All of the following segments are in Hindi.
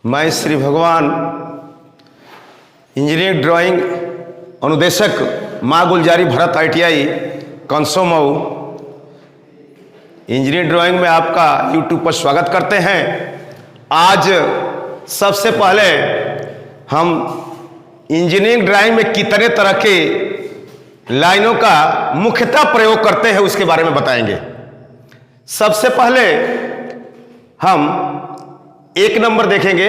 मैं श्री भगवान इंजीनियरिंग ड्राइंग अनुदेशक माँ गुलजारी भरत ITI कंसो मऊ इंजीनियरिंग ड्राइंग में आपका यूट्यूब पर स्वागत करते हैं। आज सबसे पहले हम इंजीनियरिंग ड्राइंग में कितने तरह के लाइनों का मुख्यतः प्रयोग करते हैं उसके बारे में बताएंगे। सबसे पहले हम एक नंबर देखेंगे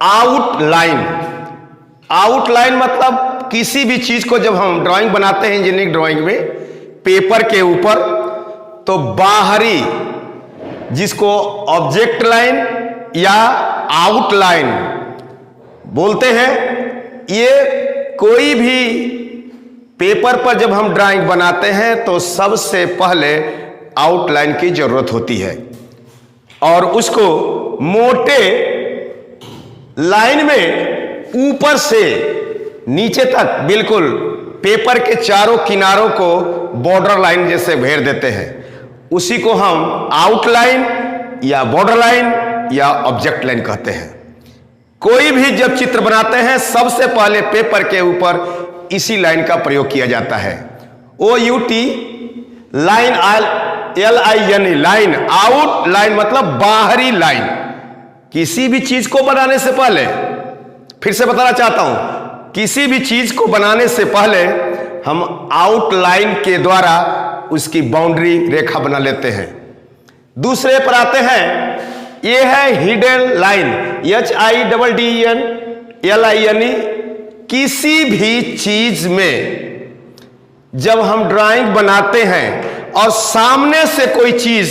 आउटलाइन। आउटलाइन मतलब किसी भी चीज को जब हम ड्राइंग बनाते हैं इंजीनियरिंग ड्राइंग में पेपर के ऊपर, तो बाहरी जिसको ऑब्जेक्ट लाइन या आउटलाइन बोलते हैं, ये कोई भी पेपर पर जब हम ड्राइंग बनाते हैं तो सबसे पहले आउटलाइन की जरूरत होती है और उसको मोटे लाइन में ऊपर से नीचे तक बिल्कुल पेपर के चारों किनारों को बॉर्डर लाइन जैसे घेर देते हैं। उसी को हम आउटलाइन या बॉर्डर लाइन या ऑब्जेक्ट लाइन कहते हैं। कोई भी जब चित्र बनाते हैं सबसे पहले पेपर के ऊपर इसी लाइन का प्रयोग किया जाता है। OUT line, LIN line. Out line मतलब बाहरी लाइन। किसी भी चीज को बनाने से पहले, फिर से बताना चाहता हूं, किसी भी चीज को बनाने से पहले हम आउटलाइन के द्वारा उसकी बाउंड्री रेखा बना लेते हैं। दूसरे पर आते हैं, ये है हिडन लाइन, HIDDEN LINE। किसी भी चीज में जब हम ड्राइंग बनाते हैं और सामने से कोई चीज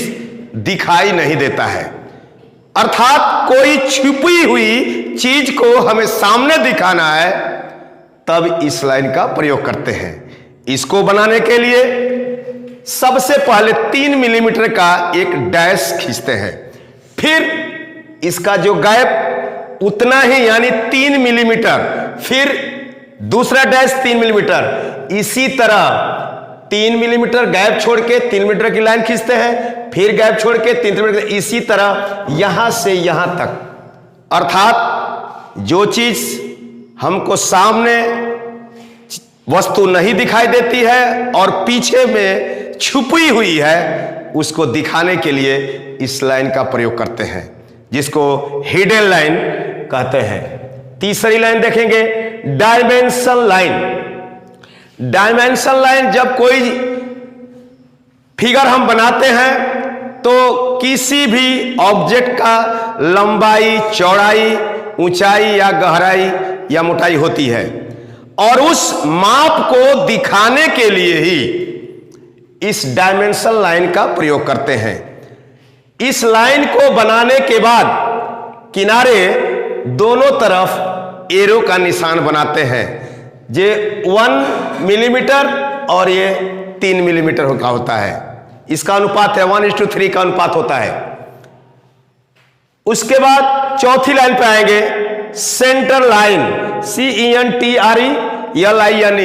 दिखाई नहीं देता है, अर्थात कोई छुपी हुई चीज को हमें सामने दिखाना है, तब इस लाइन का प्रयोग करते हैं। इसको बनाने के लिए सबसे पहले 3 मिलीमीटर का एक डैश खींचते हैं, फिर इसका जो गैप उतना ही यानी 3 मिलीमीटर, फिर दूसरा डैश 3 मिलीमीटर, इसी तरह 3 मिलीमीटर गैप छोड़ के 3 मीटर की लाइन खींचते हैं, फिर गैप छोड़ के 3 मीटर, इसी तरह यहां से यहां तक। अर्थात जो चीज हमको सामने वस्तु नहीं दिखाई देती है और पीछे में छुपी हुई है, उसको दिखाने के लिए इस लाइन का प्रयोग करते हैं, जिसको हिडन लाइन कहते हैं। तीसरी लाइन देखेंगे डायमेंशन लाइन। डायमेंशन लाइन, जब कोई फिगर हम बनाते हैं तो किसी भी ऑब्जेक्ट का लंबाई, चौड़ाई, ऊंचाई या गहराई या मोटाई होती है और उस माप को दिखाने के लिए ही इस डायमेंशन लाइन का प्रयोग करते हैं। इस लाइन को बनाने के बाद किनारे दोनों तरफ एरो का निशान बनाते हैं। ये 1 मिलीमीटर और ये 3 मिलीमीटर का होता है। इसका अनुपात है 1:3 का अनुपात होता है। उसके बाद चौथी लाइन पे आएंगे, सेंटर लाइन, CENTRE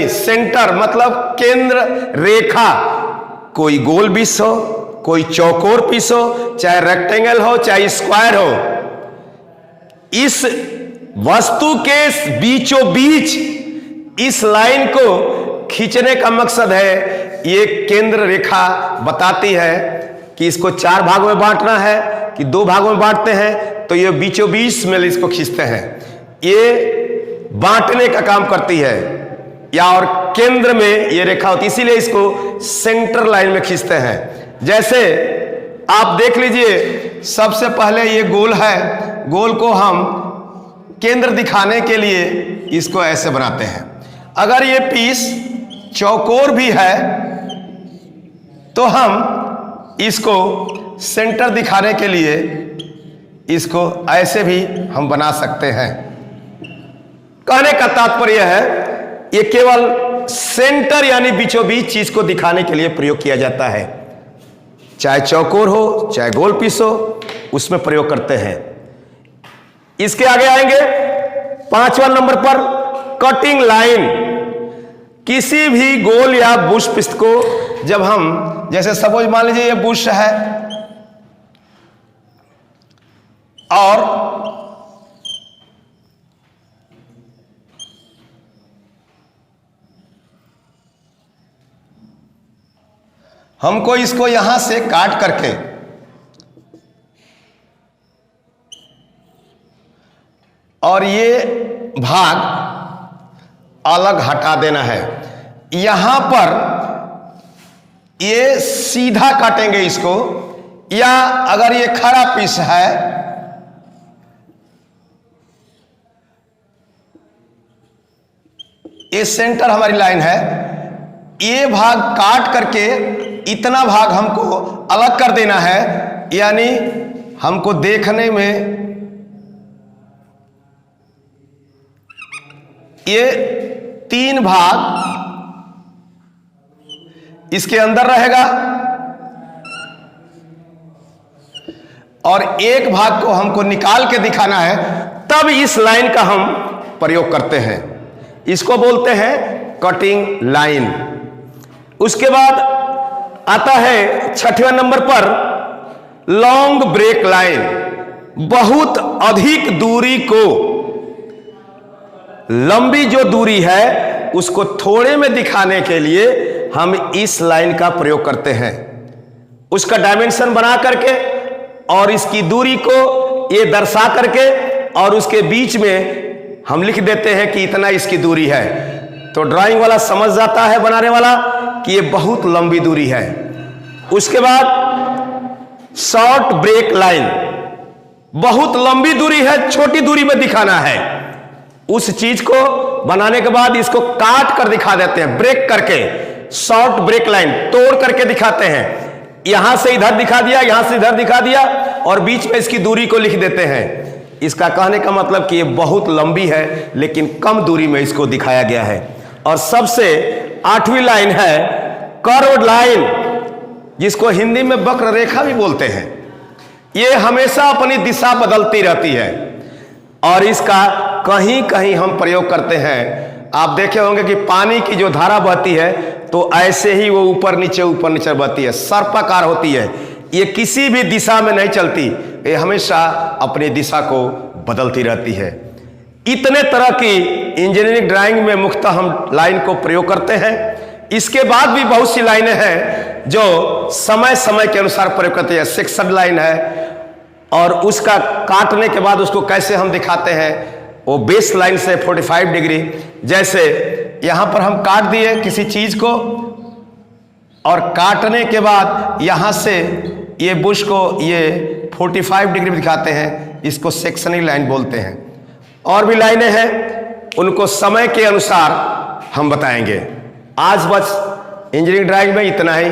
सेंटर मतलब केंद्र रेखा। कोई गोल पीस हो, कोई चौकोर पीस हो, चाहे रेक्टेंगल हो, चाहे स्क्वायर हो, इस वस्तु के बीचों बीच इस लाइन को खींचने का मकसद है, ये केंद्र रेखा बताती है कि इसको 4 भागों में बांटना है कि 2 भागों में बांटते हैं, तो ये बीचों बीच में इसको खींचते हैं। ये बांटने का काम करती है या और केंद्र में ये रेखा होती है, इसीलिए इसको सेंटर लाइन में खींचते हैं। जैसे आप देख लीजिए, सबसे पहले ये गोल है, गोल को हम केंद्र दिखाने के लिए इसको ऐसे बनाते हैं। अगर ये पीस चौकोर भी है तो हम इसको सेंटर दिखाने के लिए इसको ऐसे भी हम बना सकते हैं। कहने का तात्पर्य है, ये केवल सेंटर यानी बीचों बीच चीज को दिखाने के लिए प्रयोग किया जाता है। चाहे चौकोर हो, चाहे गोल पीस हो, उसमें प्रयोग करते हैं। इसके आगे आएंगे 5वां नंबर पर, कटिंग लाइन। किसी भी गोल या बुश पीस को जब हम, जैसे सपोज मान लीजिए ये बुश है और हमको इसको यहां से काट करके और ये भाग अलग हटा देना है। यहां पर ये सीधा काटेंगे इसको, या अगर ये खड़ा पीस है ये सेंटर हमारी लाइन है, ये भाग काट करके इतना भाग हमको अलग कर देना है, यानी हमको देखने में ये 3 भाग इसके अंदर रहेगा और एक भाग को हमको निकाल के दिखाना है, तब इस लाइन का हम प्रयोग करते हैं। इसको बोलते हैं कटिंग लाइन। उसके बाद आता है 6वें नंबर पर लॉन्ग ब्रेक लाइन। बहुत अधिक दूरी को, लंबी जो दूरी है उसको थोड़े में दिखाने के लिए हम इस लाइन का प्रयोग करते हैं। उसका डायमेंशन बना करके और इसकी दूरी को ये दर्शा करके और उसके बीच में हम लिख देते हैं कि इतना इसकी दूरी है, तो ड्राइंग वाला समझ जाता है, बनाने वाला, कि ये बहुत लंबी दूरी है। उसके बाद शॉर्ट ब्रेक लाइन, बहुत लंबी दूरी है, छोटी दूरी में दिखाना है। उस चीज को बनाने के बाद इसको काट कर दिखा देते हैं, ब्रेक करके, शॉर्ट ब्रेक लाइन तोड़ करके दिखाते हैं। यहां से इधर दिखा दिया, यहां से इधर दिखा दिया और बीच में इसकी दूरी को लिख देते हैं। इसका कहने का मतलब कि ये बहुत लंबी है लेकिन कम दूरी में इसको दिखाया गया है। और सबसे 8वीं लाइन है कर्व्ड लाइन, जिसको हिंदी में वक्र रेखा भी बोलते हैं। ये हमेशा अपनी दिशा बदलती रहती है और इसका कहीं कहीं हम प्रयोग करते हैं। आप देखे होंगे कि पानी की जो धारा बहती है तो ऐसे ही वो ऊपर नीचे बहती है, सर्पाकार होती है। ये किसी भी दिशा में नहीं चलती, ये हमेशा अपनी दिशा को बदलती रहती है। इतने तरह की इंजीनियरिंग ड्राइंग में मुख्यतः हम लाइन को प्रयोग करते हैं। इसके बाद भी बहुत सी लाइनें हैं जो समय समय के अनुसार प्रयोग करते हैं। सेक्शन लाइन है और उसका काटने के बाद उसको कैसे हम दिखाते हैं, वो बेस लाइन से 45 डिग्री, जैसे यहां पर हम काट दिए किसी चीज को और काटने के बाद यहां से ये बुश को ये 45 डिग्री में दिखाते हैं, इसको सेक्शनल लाइन बोलते हैं। और भी लाइनें हैं, उनको समय के अनुसार हम बताएंगे। आज बस इंजीनियरिंग ड्राइंग में इतना ही।